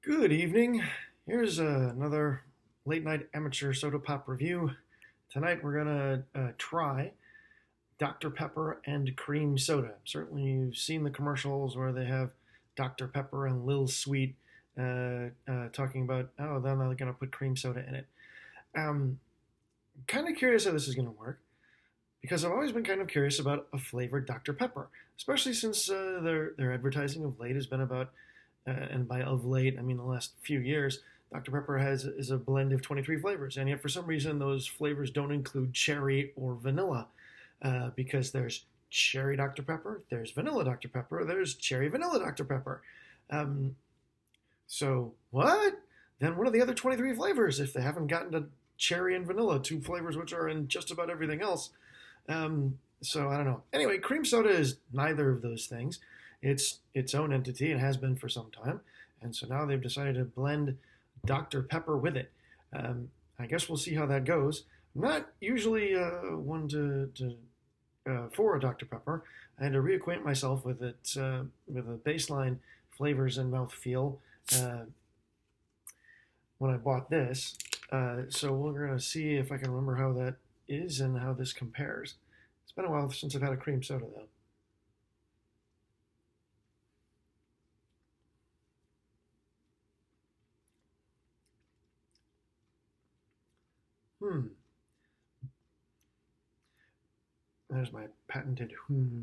Good evening. Here's another late night amateur soda pop review. Tonight we're gonna try Dr. Pepper and cream soda. Certainly you've seen the commercials where they have Dr. Pepper and Lil Sweet talking about, oh, then they're gonna put cream soda in it. Um, Kind of curious how this is gonna work because I've always been kind of curious about a flavored Dr. Pepper, especially since their advertising of late has been about, and by of late I mean the last few years. Dr. Pepper is a blend of 23 flavors, and yet for some reason those flavors don't include cherry or vanilla, because there's cherry Dr. Pepper, there's vanilla Dr. Pepper, there's cherry vanilla Dr. Pepper. Um, so what? Then what are the other 23 flavors if they haven't gotten to cherry and vanilla, two flavors which are in just about everything else? So I don't know. Anyway, cream soda is neither of those things. It's its own entity and has been for some time. And so now they've decided to blend Dr. Pepper with it. I guess we'll see how that goes. I'm not usually one for a Dr. Pepper. I had to reacquaint myself with it, with the baseline flavors and mouthfeel, uh, when I bought this. So we're going to see if I can remember how that is and how this compares. It's been a while since I've had a cream soda, though. Hmm. There's my patented hmm.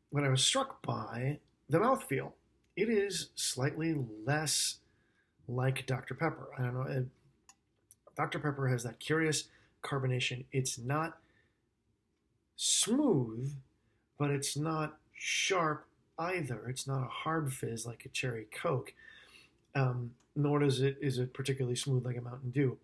What I was struck by, the mouthfeel. It is slightly less like Dr. Pepper. I don't know. Dr. Pepper has that curious carbonation. It's not smooth, but it's not sharp either. It's not a hard fizz like a cherry Coke. Nor is it particularly smooth like a Mountain Dew.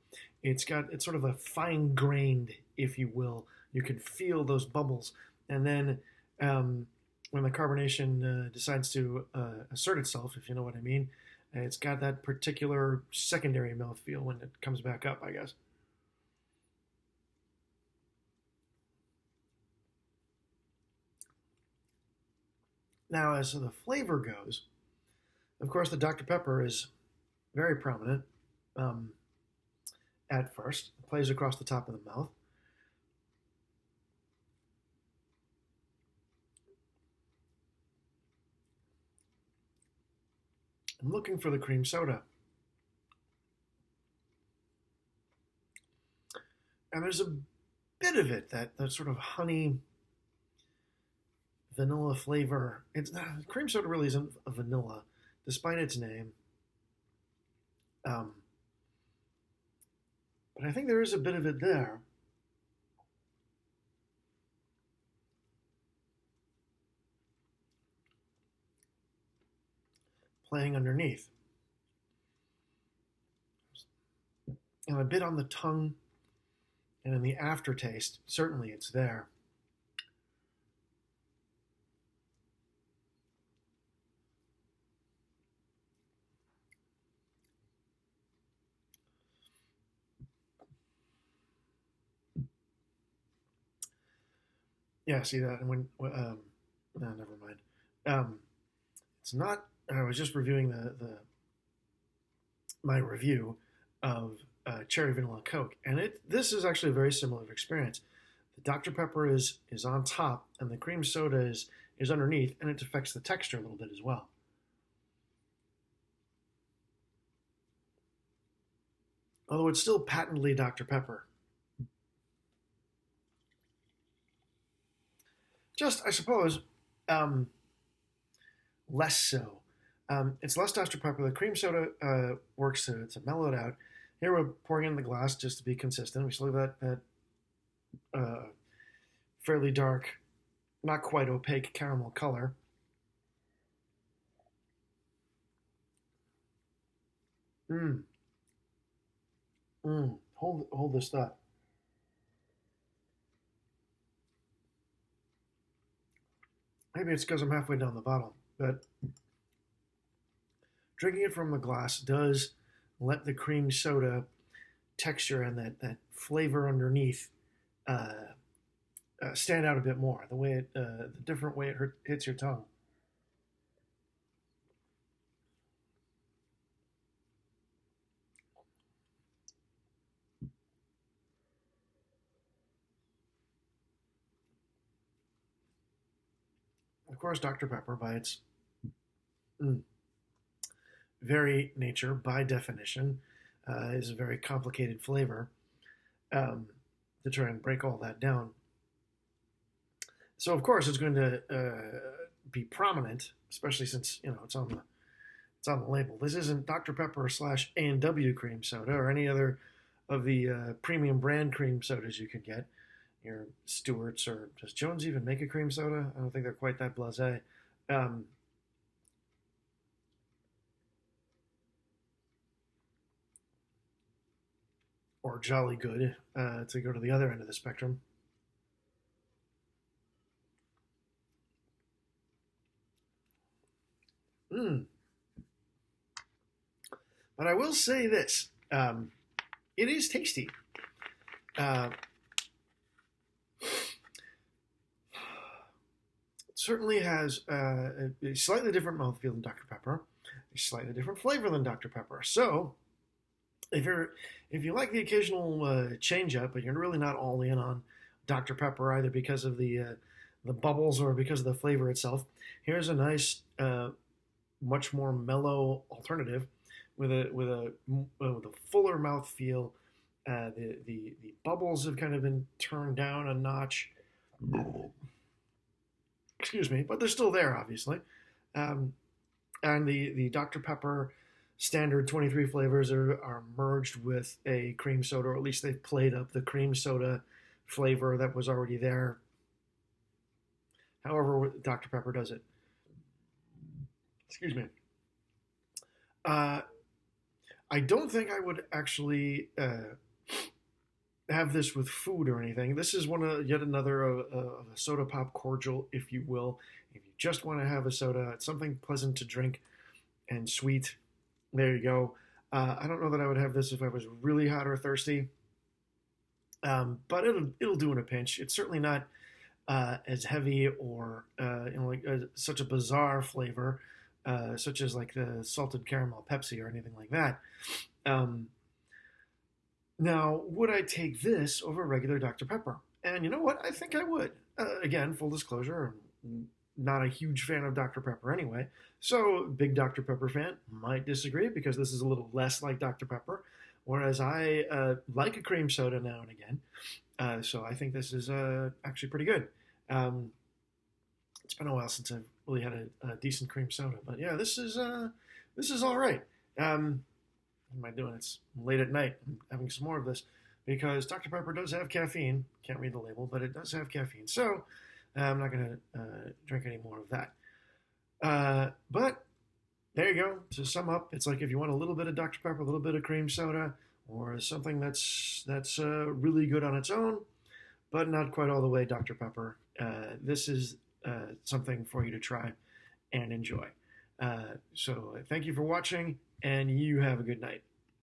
It's sort of a fine grained, if you will. You can feel those bubbles, and then when the carbonation decides to assert itself, if you know what I mean, it's got that particular secondary mouthfeel when it comes back up, I guess. Now, as the flavor goes, of course, the Dr. Pepper is very prominent, um, at first. It plays across the top of the mouth. I'm looking for the cream soda. And there's a bit of it, that sort of honey vanilla flavor. It's cream soda really isn't a vanilla, despite its name. Um, but I think there is a bit of it there, playing underneath, and a bit on the tongue and in the aftertaste. Certainly, it's there. Yeah, see that? And no, never mind. Um, it's not. I was just reviewing the my review of cherry vanilla Coke, and this is actually a very similar experience. The Dr. Pepper is on top, and the cream soda is underneath, and it affects the texture a little bit as well. Although it's still patently Dr. Pepper. Just, I suppose, um, less so. It's less Dr. Pepper. The cream soda works to mellow it out. Here we're pouring it in the glass just to be consistent. We still have that fairly dark, not quite opaque caramel color. Mmm, hold this thought. Maybe it's because I'm halfway down the bottle, but drinking it from the glass does let the cream soda texture and that flavor underneath uh, stand out a bit more. The different way it hits your tongue. of course, Dr. Pepper, by its mm, very nature, by definition, is a very complicated flavor. Um, to try and break all that down, so of course it's going to be prominent, especially since it's on the label. This isn't Dr. Pepper slash A&W cream soda or any other of the premium brand cream sodas you could get. Your Stewart's, or does Jones even make a cream soda? I don't think they're quite that blasé. Um, or Jolly Good, to go to the other end of the spectrum. Mm. But I will say this: it is tasty. Uh, certainly has a slightly different mouthfeel than Dr. Pepper, a slightly different flavor than Dr. Pepper. So if you like the occasional change up, but you're really not all in on Dr. Pepper either because of the bubbles or because of the flavor itself, here's a nice, much more mellow alternative with a fuller mouthfeel. The bubbles have kind of been turned down a notch. Excuse me, but they're still there, obviously. Um, and the Dr. Pepper standard 23 flavors are merged with a cream soda, or at least they've played up the cream soda flavor that was already there. However, Dr. Pepper does it. Excuse me. Uh, I don't think I would actually have this with food or anything. This is yet another of a soda pop cordial, if you will. If you just want to have a soda, it's something pleasant to drink and sweet. There you go. I don't know that I would have this if I was really hot or thirsty, but it'll do in a pinch. It's certainly not as heavy or like such a bizarre flavor, such as like the salted caramel Pepsi or anything like that. Um, Now, would I take this over regular Dr. Pepper? And you know what? I think I would. Again, full disclosure, I'm not a huge fan of Dr. Pepper anyway. So, big Dr. Pepper fan might disagree because this is a little less like Dr. Pepper, whereas I like a cream soda now and again. So, I think this is actually pretty good. Um, it's been a while since I've really had a decent cream soda, but yeah, this is all right. What am I doing? It's late at night. I'm having some more of this because Dr. Pepper does have caffeine. Can't read the label, but it does have caffeine. So I'm not going to drink any more of that. But there you go. To sum up, it's like if you want a little bit of Dr. Pepper, a little bit of cream soda, or something that's really good on its own, but not quite all the way Dr. Pepper. This is something for you to try and enjoy. So thank you for watching, and you have a good night.